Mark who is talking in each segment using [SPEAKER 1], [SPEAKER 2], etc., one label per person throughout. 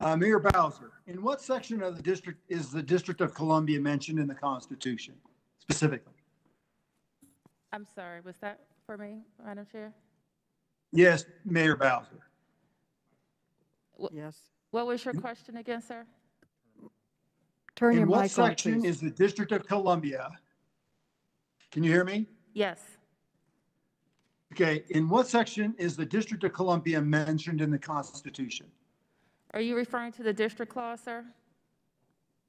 [SPEAKER 1] Mayor Bowser, in what section of the district is the District of Columbia mentioned in the Constitution specifically?
[SPEAKER 2] I'm sorry, was that for me, Madam Chair?
[SPEAKER 1] Yes, Mayor Bowser.
[SPEAKER 3] Yes.
[SPEAKER 2] What was your question again, sir?
[SPEAKER 3] Turn your
[SPEAKER 1] In
[SPEAKER 3] mic on,
[SPEAKER 1] what section
[SPEAKER 3] please.
[SPEAKER 1] is the District of Columbia? Can you hear me?
[SPEAKER 2] Yes.
[SPEAKER 1] Okay, in what section is the District of Columbia mentioned in the Constitution?
[SPEAKER 2] Are you referring to the district clause, sir?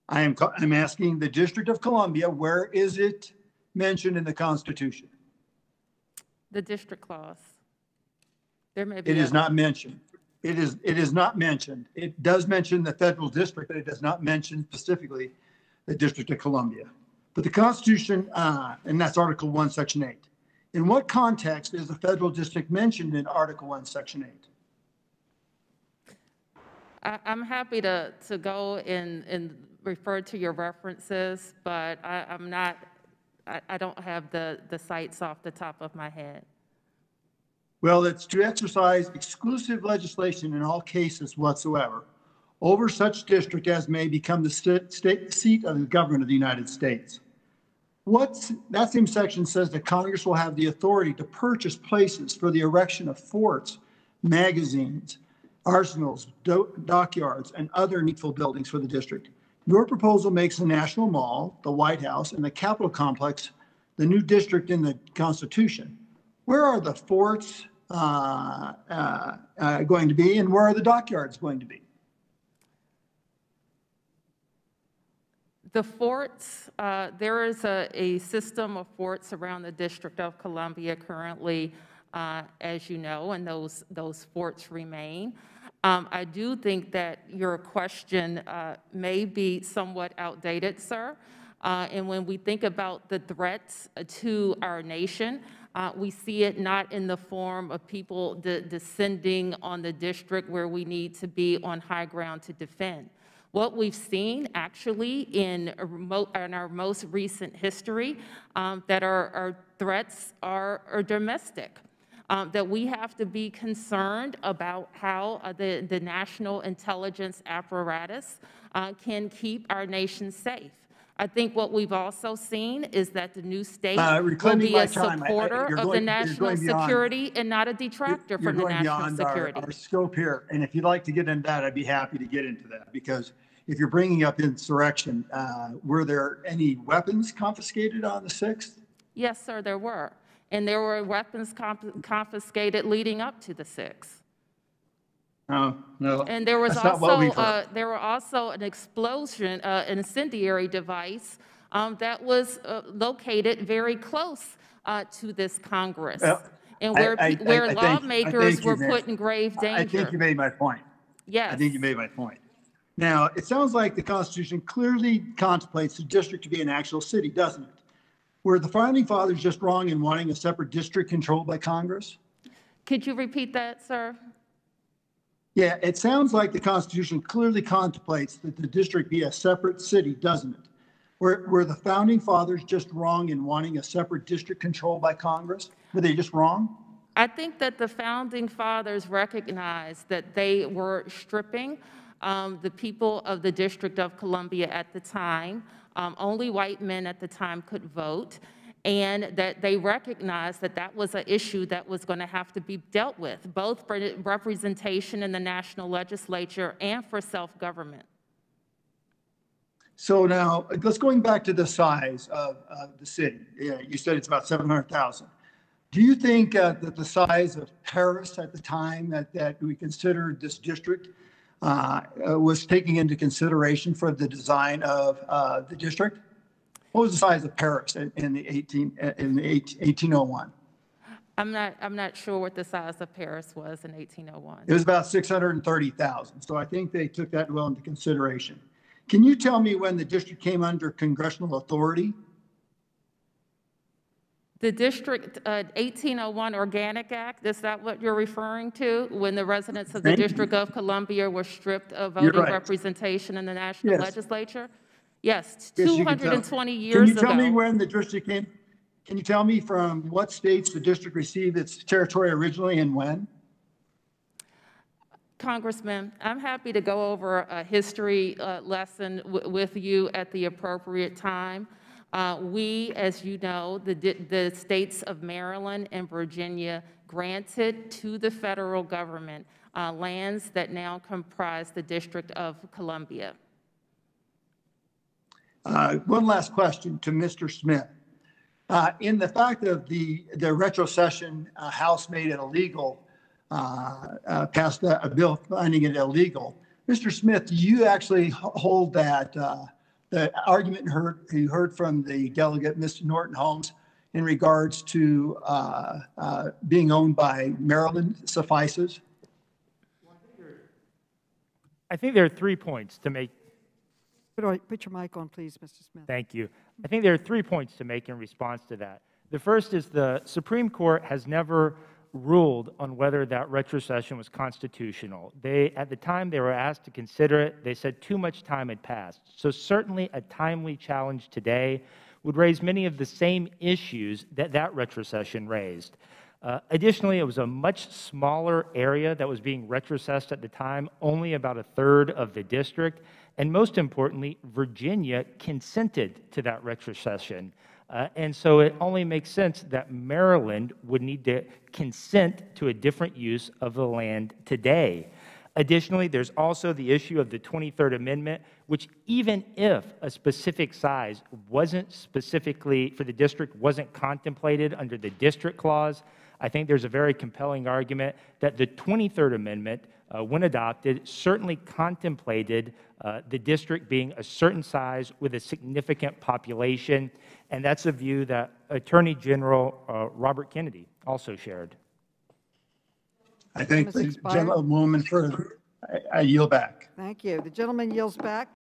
[SPEAKER 1] I'm asking the District of Columbia, where is it mentioned in the Constitution?
[SPEAKER 2] The district clause. There may be.
[SPEAKER 1] It is not mentioned. It is not mentioned. It does mention the federal district, but it does not mention specifically the District of Columbia. But the Constitution, and that's Article 1, Section 8. In what context is the federal district mentioned in Article 1, Section 8?
[SPEAKER 2] I'm happy to go and refer to your references, but I don't have the cites off the top of my head.
[SPEAKER 1] Well, it's to exercise exclusive legislation in all cases whatsoever over such district as may become the state seat of the government of the United States. That same section says that Congress will have the authority to purchase places for the erection of forts, magazines, arsenals, dockyards, and other needful buildings for the district. Your proposal makes the National Mall, the White House, and the Capitol Complex the new district in the Constitution. Where are the forts going to be, and where are the dockyards going to be?
[SPEAKER 2] The forts, there is a system of forts around the District of Columbia currently, as you know, and those forts remain. I do think that your question may be somewhat outdated, sir. And when we think about the threats to our nation, we see it not in the form of people descending on the district where we need to be on high ground to defend. What we've seen actually in our most recent history, that our threats are domestic. That we have to be concerned about how the national intelligence apparatus can keep our nation safe. I think what we've also seen is that the new state will be a supporter of the national security and not a detractor from the national security.
[SPEAKER 1] Our scope here, and if you'd like to get into that, I'd be happy to get into that, because if you're bringing up insurrection, were there any weapons confiscated on the 6th?
[SPEAKER 2] Yes, sir, there were. And there were weapons confiscated leading up to the 6th.
[SPEAKER 1] Oh, no.
[SPEAKER 2] And there was also an explosion, an incendiary device that was located very close to this Congress, and where lawmakers were put in grave danger.
[SPEAKER 1] I think you made my point.
[SPEAKER 2] Yes.
[SPEAKER 1] I think you made my point. Now, it sounds like the Constitution clearly contemplates the district to be an actual city, doesn't it? Were the Founding Fathers just wrong in wanting a separate district controlled by Congress?
[SPEAKER 2] Could you repeat that, sir?
[SPEAKER 1] Yeah, it sounds like the Constitution clearly contemplates that the district be a separate city, doesn't it? Were the Founding Fathers just wrong in wanting a separate district controlled by Congress? Were they just wrong?
[SPEAKER 2] I think that the Founding Fathers recognized that they were stripping the people of the District of Columbia at the time. Only white men at the time could vote, and that they recognized that that was an issue that was going to have to be dealt with, both for representation in the national legislature and for self-government.
[SPEAKER 1] So now, let's going back to the size of the city. Yeah, you said it's about 700,000. Do you think that the size of Paris at the time that we considered this district was taking into consideration for the design of the district? What was the size of Paris in 1801?
[SPEAKER 2] I'm not sure what the size of Paris was in 1801.
[SPEAKER 1] It was about 630,000. So I think they took that well into consideration. Can you tell me when the district came under congressional authority?
[SPEAKER 2] The district 1801 Organic Act, is that what you're referring to? When the residents of the District of Columbia were stripped of voting representation in the national legislature? Yes, 220 years ago.
[SPEAKER 1] Can you tell me when the district came? Can you tell me from what states the district received its territory originally and when?
[SPEAKER 2] Congressman, I'm happy to go over a history lesson with you at the appropriate time. We, as you know, the states of Maryland and Virginia granted to the federal government lands that now comprise the District of Columbia.
[SPEAKER 1] One last question to Mr. Smith. In the fact of the retrocession, House made it illegal, passed a bill finding it illegal. Mr. Smith, do you actually hold that the argument you heard from the delegate, Mr. Norton Holmes, in regards to being owned by Maryland suffices?
[SPEAKER 4] I think there are 3 points to make.
[SPEAKER 3] Put your mic on, please, Mr. Smith.
[SPEAKER 4] Thank you. I think there are 3 points to make in response to that. The first is the Supreme Court has never ruled on whether that retrocession was constitutional. At the time they were asked to consider it, they said too much time had passed. So certainly a timely challenge today would raise many of the same issues that retrocession raised. Additionally, it was a much smaller area that was being retrocessed at the time, only about a third of the district. And most importantly, Virginia consented to that retrocession. And so it only makes sense that Maryland would need to consent to a different use of the land today. Additionally, there's also the issue of the 23rd Amendment, which even if a specific size wasn't specifically for the district, wasn't contemplated under the district clause, I think there's a very compelling argument that the 23rd Amendment, when adopted, certainly contemplated the district being a certain size with a significant population, and that's a view that Attorney General Robert Kennedy also shared.
[SPEAKER 1] I thank the gentlewoman for, I yield back.
[SPEAKER 3] Thank you. The gentleman yields back.